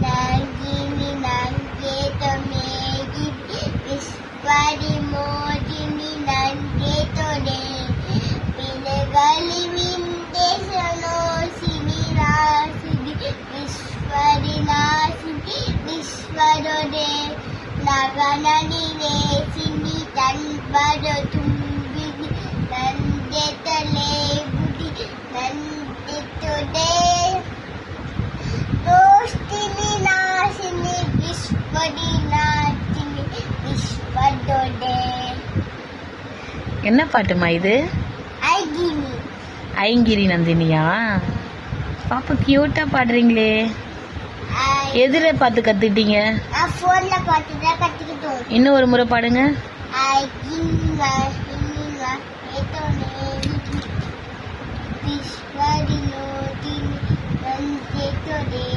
Nangini nangeto megi Vispari modini nangeto de Pinagali vindesano sinirasidi Vispari nasidi Visvarode Naganani vesini tanbado tumbidi Nandetale budi Nandetto de Dostini nasini Vispari nasini Visvarode. என்ன பாட்டுமா இது? ஐகினி ஐங்கிரி நந்தினியா? பாப்பா கியூட்டா பாடுறீங்களே. எதிர பார்த்து கத்துக்கிட்டீங்க? நான் போன்ல பார்த்து தான் கத்துக்கிட்டோம். இன்னும் ஒரு முறை பாடுங்க. ஐகிங்க இன்னிங்க ஏதோனே விஸ்வரினோ தின் நந்தேதோடே